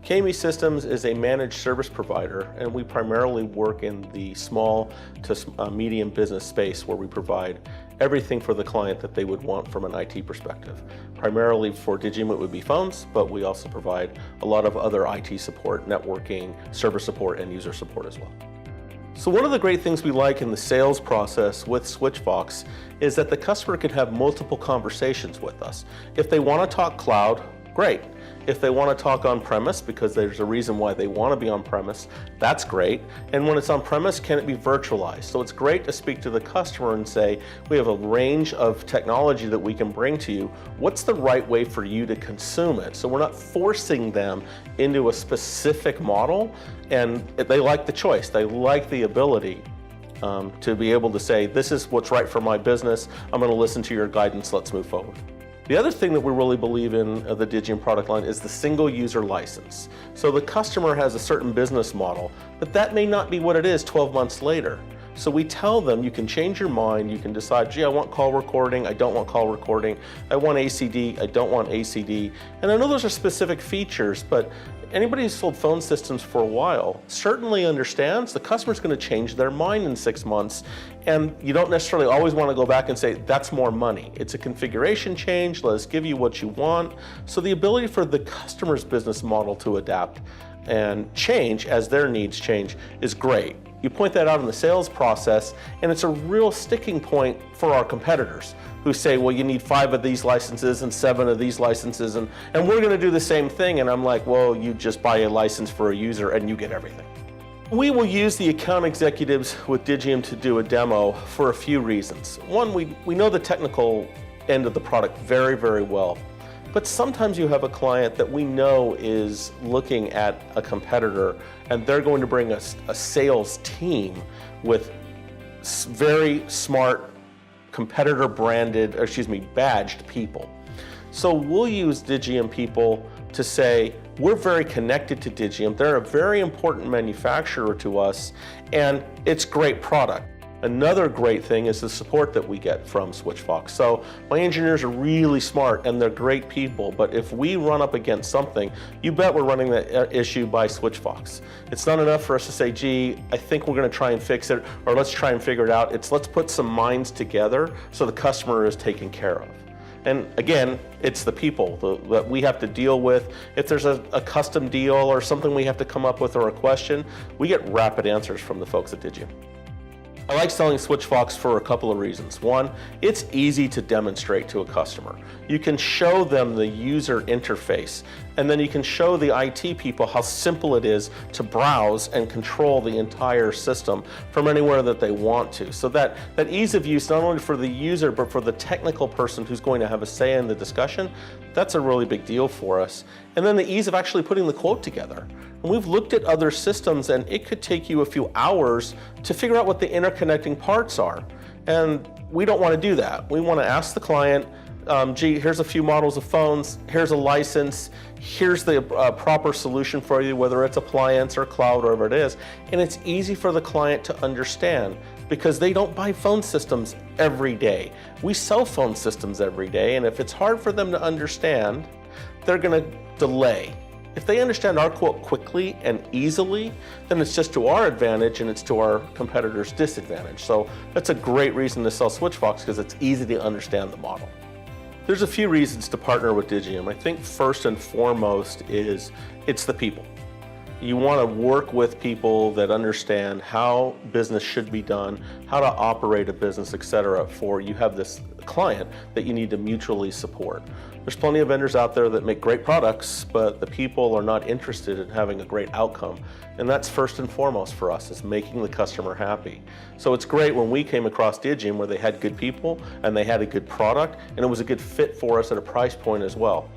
KME Systems is a managed service provider, and we primarily work in the small to medium business space where we provide everything for the client that they would want from an IT perspective. Primarily for Digium it would be phones, but we also provide a lot of other IT support, networking, server support, and user support as well. So one of the great things we like in the sales process with Switchvox is that the customer can have multiple conversations with us. If they want to talk cloud, great. If they want to talk on-premise, because there's a reason why they want to be on-premise, that's great. And when it's on-premise, can it be virtualized? So it's great to speak to the customer and say, we have a range of technology that we can bring to you. What's the right way for you to consume it? So we're not forcing them into a specific model, and they like the choice. They like the ability to be able to say, this is what's right for my business. I'm going to listen to your guidance. Let's move forward. The other thing that we really believe in the Digium product line is the single user license. So the customer has a certain business model, but that may not be what it is 12 months later. So we tell them you can change your mind, you can decide, gee, I want call recording, I don't want call recording, I want ACD, I don't want ACD. And I know those are specific features, but anybody who's sold phone systems for a while certainly understands the customer's going to change their mind in 6 months, and you don't necessarily always want to go back and say, that's more money. It's a configuration change, let us give you what you want. So the ability for the customer's business model to adapt and change as their needs change is great. You point that out in the sales process, and it's a real sticking point for our competitors who say, well, you need 5 of these licenses and 7 of these licenses, and we're going to do the same thing. And I'm like, well, you just buy a license for a user and you get everything. We will use the account executives with Digium to do a demo for a few reasons. One, we know the technical end of the product very, very well. But sometimes you have a client that we know is looking at a competitor, and they're going to bring us a sales team with very smart competitor branded, or excuse me, badged people. So we'll use Digium people to say, we're very connected to Digium. They're a very important manufacturer to us, and it's great product. Another great thing is the support that we get from Switchvox. So my engineers are really smart and they're great people, but if we run up against something, you bet we're running that issue by Switchvox. It's not enough for us to say, gee, I think we're going to try and fix it, or let's try and figure it out. It's let's put some minds together so the customer is taken care of. And again, it's the people that we have to deal with. If there's a custom deal or something we have to come up with or a question, we get rapid answers from the folks at Digium. I like selling Switchvox for a couple of reasons. One, it's easy to demonstrate to a customer. You can show them the user interface, and then you can show the IT people how simple it is to browse and control the entire system from anywhere that they want to. So that ease of use, not only for the user, but for the technical person who's going to have a say in the discussion, that's a really big deal for us. And then the ease of actually putting the quote together. And we've looked at other systems, and it could take you a few hours to figure out what the interconnecting parts are. And we don't want to do that. We want to ask the client, gee, here's a few models of phones, here's a license, here's the proper solution for you, whether it's appliance or cloud or whatever it is. And it's easy for the client to understand because they don't buy phone systems every day. We sell phone systems every day, and if it's hard for them to understand, they're going to delay. If they understand our quote quickly and easily, then it's just to our advantage and it's to our competitors' disadvantage. So that's a great reason to sell Switchvox, because it's easy to understand the model. There's a few reasons to partner with Digium. I think first and foremost is it's the people. You want to work with people that understand how business should be done, how to operate a business, etc. For you have this client that you need to mutually support. There's plenty of vendors out there that make great products, but the people are not interested in having a great outcome. And that's first and foremost for us, is making the customer happy. So it's great when we came across Digium where they had good people and they had a good product and it was a good fit for us at a price point as well.